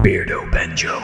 Beardo Banjo.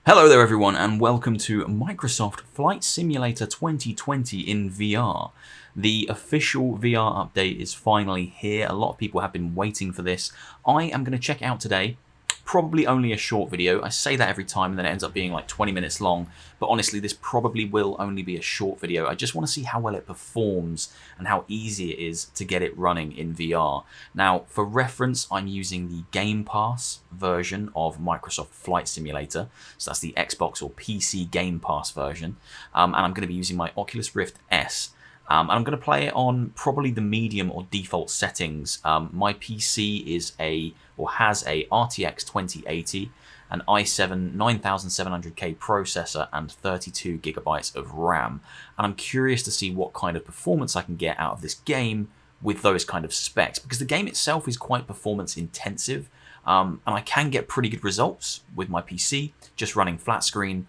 Hello there everyone and welcome to Microsoft Flight Simulator 2020 in VR. The official VR update is finally here. A lot of people have been waiting for this. I am going to check it out today. Probably only a short video. I say that every time and then it ends up being like 20 minutes long. But honestly, this probably will only be a short video. I just want to see how well it performs and how easy it is to get it running in VR. Now, for reference, I'm using the Game Pass version of Microsoft Flight Simulator. So that's the Xbox or PC Game Pass version. And I'm going to be using my Oculus Rift S. And I'm going to play it on probably the medium or default settings. My PC has a RTX 2080, an i7 9700K processor, and 32 gigabytes of RAM. And I'm curious to see what kind of performance I can get out of this game with those kind of specs, because the game itself is quite performance intensive, and I can get pretty good results with my PC just running flat screen.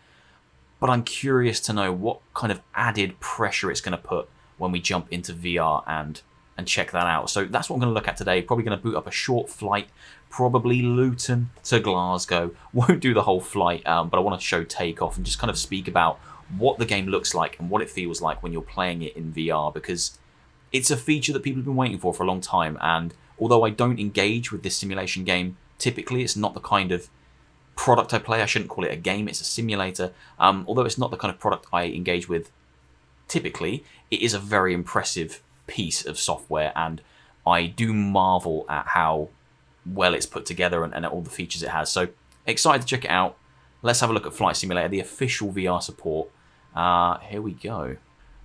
But I'm curious to know what kind of added pressure it's going to put when we jump into VR and check that out. So that's what I'm going to look at today. Probably going to boot up a short flight, probably Luton to Glasgow. Won't do the whole flight, but I want to show takeoff and just kind of speak about what the game looks like and what it feels like when you're playing it in VR, because it's a feature that people have been waiting for a long time. And although I don't engage with this simulation game, typically it's not the kind of product I play. I shouldn't call it a game, it's a simulator. Although it's not the kind of product I engage with typically, it is a very impressive piece of software, and I do marvel at how well it's put together and all the features it has. So excited to check it out. Let's have a look at Flight Simulator, the official VR support. Here we go.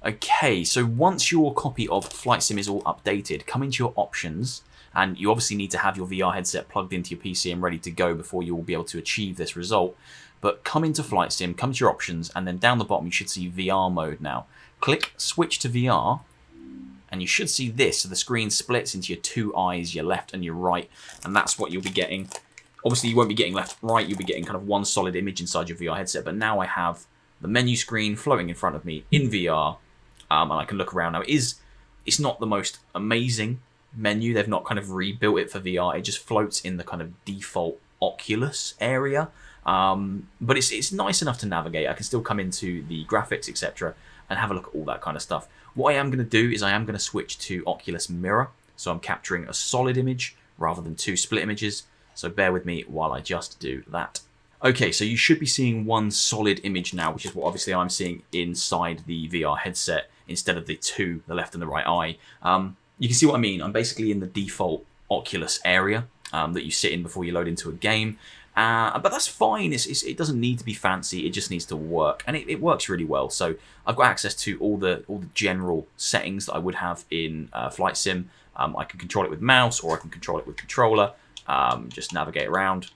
Okay, so once your copy of Flight Sim is all updated, come into your options, and you obviously need to have your VR headset plugged into your PC and ready to go before you will be able to achieve this result. But come into Flight Sim, come to your options, and then down the bottom you should see VR mode now. Click Switch to VR, and you should see this. So the screen splits into your two eyes, your left and your right, and that's what you'll be getting. Obviously, you won't be getting left, right. You'll be getting kind of one solid image inside your VR headset. But now I have the menu screen floating in front of me in VR, and I can look around. Now, it's not the most amazing menu. They've not kind of rebuilt it for VR. It just floats in the kind of default Oculus area. But it's nice enough to navigate. I can still come into the graphics, etc., and have a look at all that kind of stuff. What I am going to do is I am going to switch to Oculus Mirror, so I'm capturing a solid image rather than two split images, so bear with me while I just do that. Okay, so you should be seeing one solid image now, which is what obviously I'm seeing inside the VR headset instead of the two, the left and the right eye. You can see what I mean. I'm basically in the default Oculus area that you sit in before you load into a game. But that's fine. It doesn't need to be fancy. It just needs to work, and it works really well. So I've got access to all the general settings that I would have in Flight Sim. I can control it with mouse, or I can control it with controller. Just navigate around.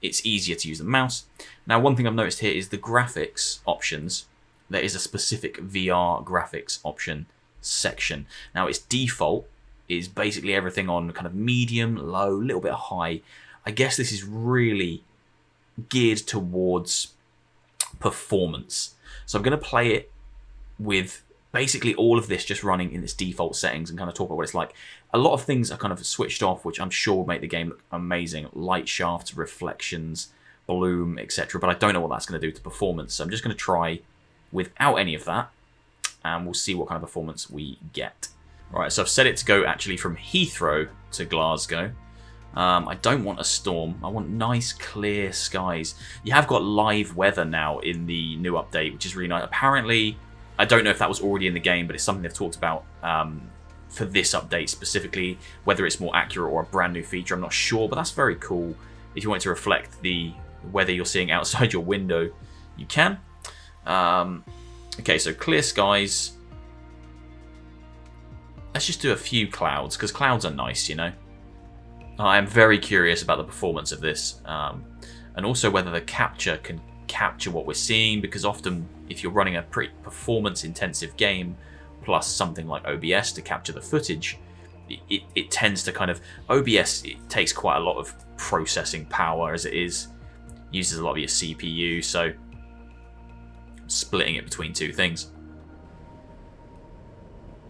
It's easier to use the mouse. Now, one thing I've noticed here is the graphics options. There is a specific VR graphics option section. Now, its default is basically everything on kind of medium, low, a little bit high. I guess this is really geared towards performance. So I'm going to play it with basically all of this just running in its default settings and kind of talk about what it's like. A lot of things are kind of switched off, which I'm sure will make the game look amazing. Light shafts, reflections, bloom, etc. But I don't know what that's going to do to performance. So I'm just going to try without any of that, and we'll see what kind of performance we get. All right, so I've set it to go actually from Heathrow to Glasgow. I don't want a storm. I want nice, clear skies. You have got live weather now in the new update, which is really nice. Apparently, I don't know if that was already in the game, but it's something they've talked about for this update specifically. Whether it's more accurate or a brand new feature, I'm not sure, but that's very cool. If you want it to reflect the weather you're seeing outside your window, you can. Okay, so clear skies. Let's just do a few clouds, because clouds are nice, you know. I am very curious about the performance of this, and also whether the capture can capture what we're seeing, because often if you're running a pretty performance-intensive game, plus something like OBS to capture the footage, it tends to kind of... OBS, it takes quite a lot of processing power as it is, uses a lot of your CPU, so splitting it between two things.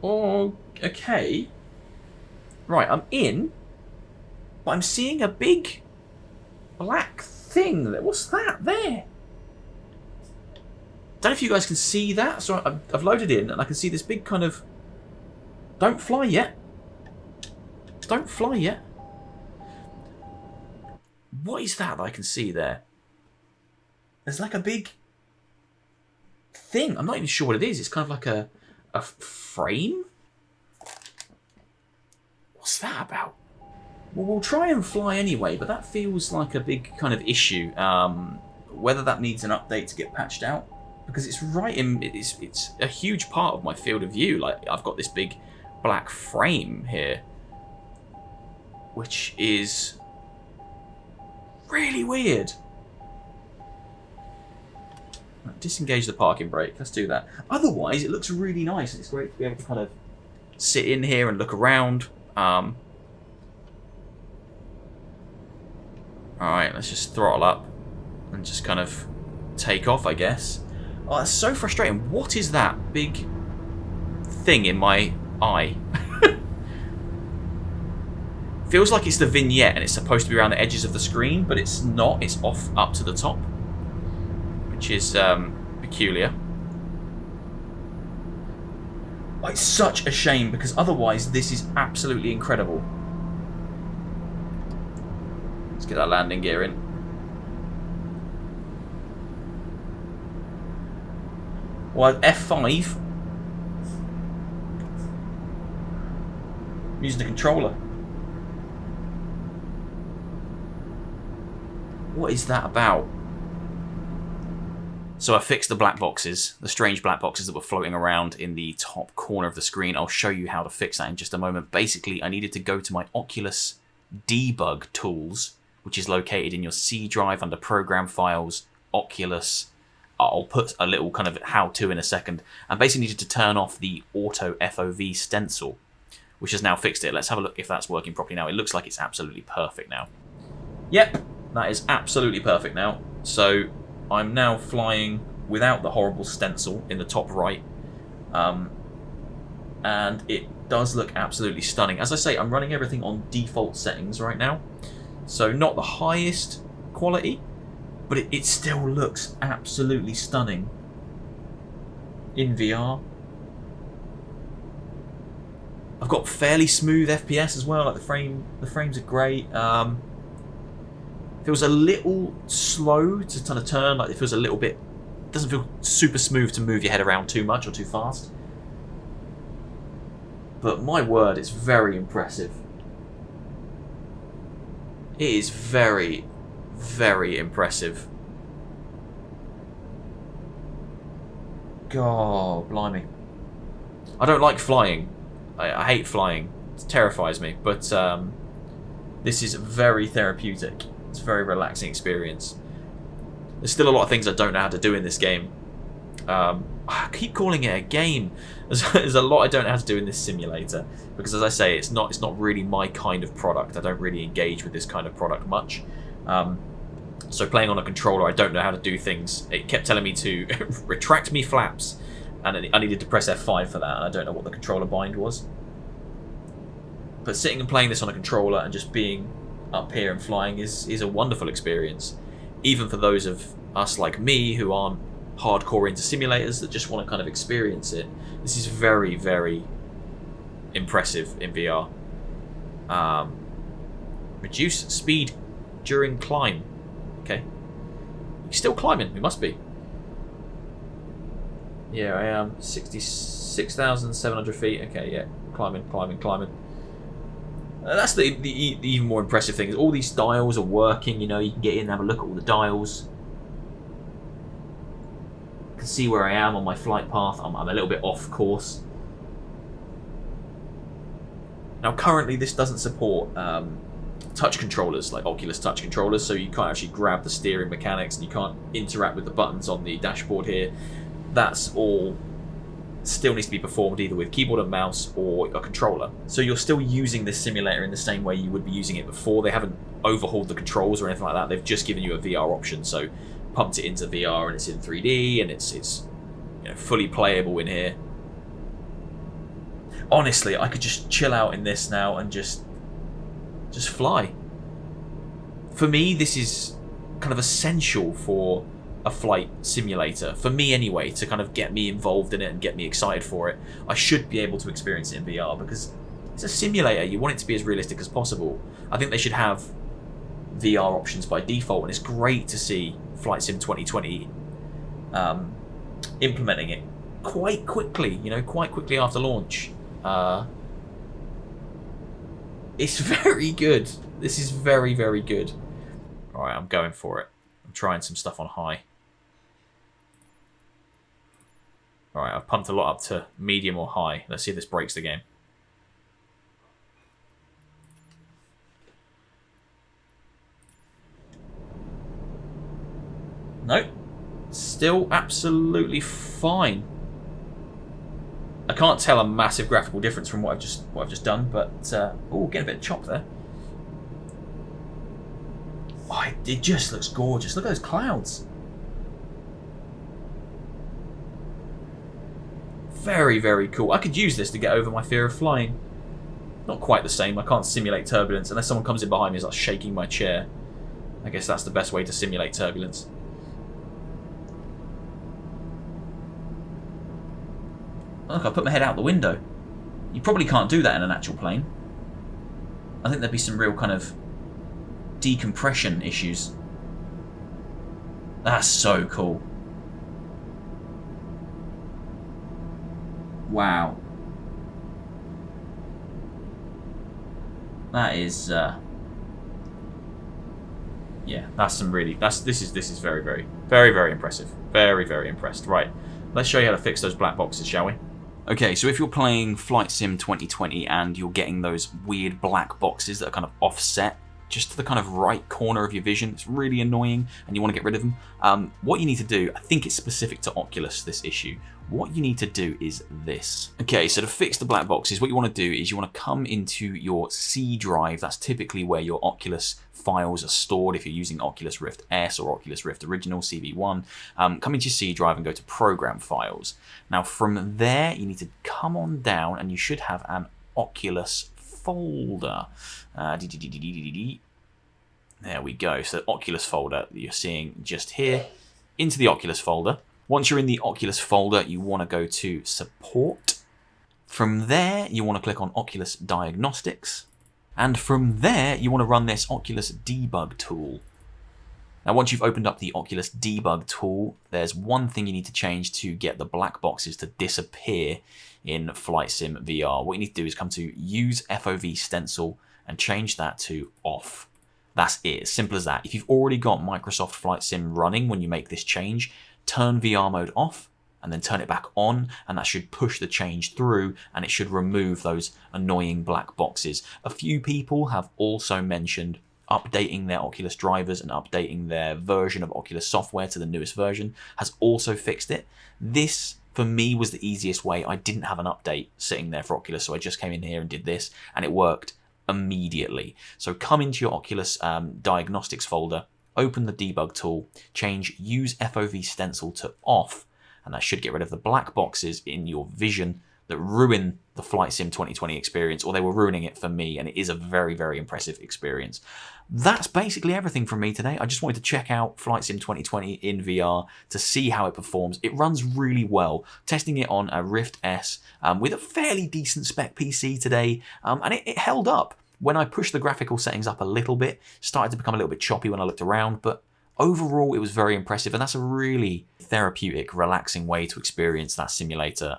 Oh, okay. Right, I'm in, but I'm seeing a big black thing. What's that there? Don't know if you guys can see that. So I've loaded in and I can see this big kind of... Don't fly yet. Don't fly yet. What is that I can see there? There's like a big thing. I'm not even sure what it is. It's kind of like a frame? What's that about? Well, we'll try and fly anyway, but that feels like a big kind of issue. Whether that needs an update to get patched out. Because it's right in... It's a huge part of my field of view. Like, I've got this big black frame here. Which is... really weird. Right, disengage the parking brake. Let's do that. Otherwise, it looks really nice. It's great to be able to kind of sit in here and look around. Alright, let's just throttle up and just kind of take off, I guess. Oh, that's so frustrating. What is that big thing in my eye? Feels like it's the vignette and it's supposed to be around the edges of the screen, but it's not. It's off up to the top, which is peculiar. Oh, it's such a shame because otherwise this is absolutely incredible. Let's get that landing gear in. Well, F5. I'm using the controller. What is that about? So I fixed the black boxes, the strange black boxes that were floating around in the top corner of the screen. I'll show you how to fix that in just a moment. Basically, I needed to go to my Oculus debug tools, which is located in your C drive under Program Files, Oculus. I'll put a little kind of how-to in a second. And basically needed to turn off the auto FOV stencil, which has now fixed it. Let's have a look if that's working properly now. It looks like it's absolutely perfect now. Yep, that is absolutely perfect now. So I'm now flying without the horrible stencil in the top right. And it does look absolutely stunning. As I say, I'm running everything on default settings right now. So not the highest quality, but it still looks absolutely stunning in VR. I've got fairly smooth FPS as well. Like the frames are great. Feels a little slow to kind of turn. Like it feels a little bit. Doesn't feel super smooth to move your head around too much or too fast. But my word, it's very impressive. It is very, very impressive. God, blimey. I don't like flying. I hate flying. It terrifies me. But this is very therapeutic. It's a very relaxing experience. There's still a lot of things I don't know how to do in this game. I keep calling it a game. There's a lot I don't know how to do in this simulator. Because as I say, it's not really my kind of product. I don't really engage with this kind of product much. So playing on a controller, I don't know how to do things. It kept telling me to retract me flaps. And I needed to press F5 for that. And I don't know what the controller bind was. But sitting and playing this on a controller and just being up here and flying is a wonderful experience. Even for those of us like me who aren't hardcore into simulators that just want to kind of experience it. This is very, very impressive in VR. Reduce speed during climb. Okay. You're still climbing, we must be. Yeah, I am. 66,700 feet. Okay, yeah. Climbing. That's the even more impressive thing. Is all these dials are working, you know, you can get in and have a look at all the dials. You can see where I am on my flight path. I'm a little bit off course. Now currently this doesn't support touch controllers, like Oculus touch controllers, so you can't actually grab the steering mechanics and you can't interact with the buttons on the dashboard here. That's all still needs to be performed either with keyboard and mouse or a controller. So you're still using this simulator in the same way you would be using it before. They haven't overhauled the controls or anything like that. They've just given you a VR option, so pumped it into VR and it's in 3D and it's you know, fully playable in here. Honestly, I could just chill out in this now and just fly. For me, this is kind of essential for a flight simulator, for me anyway, to kind of get me involved in it and get me excited for it. I should be able to experience it in VR because it's a simulator. You want it to be as realistic as possible. I think they should have VR options by default, and it's great to see Flight Sim 2020 implementing it quite quickly, quite quickly after launch. It's very good. This is very, very good. Alright, I'm going for it. I'm trying some stuff on high. Alright, I've pumped a lot up to medium or high. Let's see if this breaks the game. Nope. Still absolutely fine. I can't tell a massive graphical difference from what I've just done, but oh, getting a bit of chop there. Oh, it just looks gorgeous. Look at those clouds. Very, very cool. I could use this to get over my fear of flying. Not quite the same. I can't simulate turbulence unless someone comes in behind me and starts shaking my chair. I guess that's the best way to simulate turbulence. Look, I put my head out the window. You probably can't do that in an actual plane. I think there'd be some real kind of decompression issues. That's so cool. Wow. That is yeah, that's some really this is very, very, very, very impressive. Very, very impressed. Right. Let's show you how to fix those black boxes, shall we? Okay, so if you're playing Flight Sim 2020 and you're getting those weird black boxes that are kind of offset just to the kind of right corner of your vision, it's really annoying and you want to get rid of them, what you need to do, I think it's specific to Oculus, this issue, what you need to do is this. Okay, so to fix the black boxes, what you want to do is you want to come into your C drive. That's typically where your Oculus files are stored if you're using Oculus Rift S or Oculus Rift Original CV1. Come into your C drive and go to Program Files. Now from there, you need to come on down and you should have an Oculus folder. There we go. So the Oculus folder that you're seeing just here, into the Oculus folder. Once you're in the Oculus folder, you want to go to Support. From there, you want to click on Oculus Diagnostics. And from there, you want to run this Oculus Debug tool. Now, once you've opened up the Oculus Debug tool, there's one thing you need to change to get the black boxes to disappear in Flight Sim VR. What you need to do is come to Use FOV Stencil and change that to Off. That's it, as simple as that. If you've already got Microsoft Flight Sim running when you make this change, turn VR mode off and then turn it back on, and that should push the change through and it should remove those annoying black boxes. A few people have also mentioned updating their Oculus drivers and updating their version of Oculus software to the newest version has also fixed it. This, for me, was the easiest way. I didn't have an update sitting there for Oculus, so I just came in here and did this, and it worked immediately. So come into your Oculus Diagnostics folder, open the debug tool, change Use FOV Stencil to Off, and that should get rid of the black boxes in your vision that ruin the Flight Sim 2020 experience, or they were ruining it for me, and it is a very, very impressive experience. That's basically everything from me today. I just wanted to check out Flight Sim 2020 in VR to see how it performs. It runs really well. Testing it on a Rift S with a fairly decent spec PC today, and it held up. When I pushed the graphical settings up a little bit, started to become a little bit choppy when I looked around, but overall it was very impressive, and that's a really therapeutic, relaxing way to experience that simulator.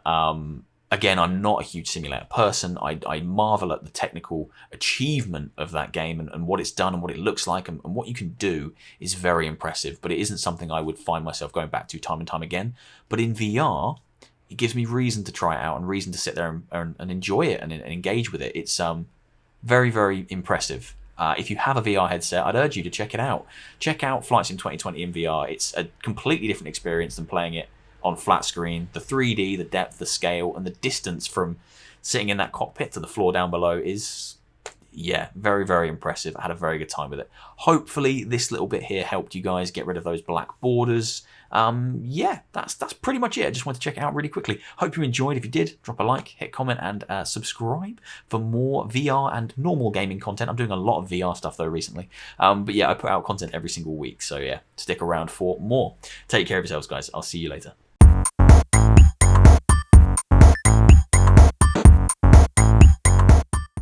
Again, I'm not a huge simulator person. I marvel at the technical achievement of that game and what it's done and what it looks like and what you can do is very impressive, but it isn't something I would find myself going back to time and time again. But in VR, it gives me reason to try it out and reason to sit there and enjoy it and engage with it. It's very, very impressive. If you have a VR headset, I'd urge you to check it out. Check out Flight Sim 2020 in VR. It's a completely different experience than playing it on flat screen. The 3D, the depth, the scale, and the distance from sitting in that cockpit to the floor down below is yeah, very, very impressive. I had a very good time with it. Hopefully this little bit here helped you guys get rid of those black borders. Yeah, that's pretty much it. I just wanted to check it out really quickly. Hope you enjoyed. If you did, drop a like, hit comment, and subscribe for more VR and normal gaming content. I'm doing a lot of VR stuff though recently. But yeah, I put out content every single week. So yeah, stick around for more. Take care of yourselves, guys. I'll see you later.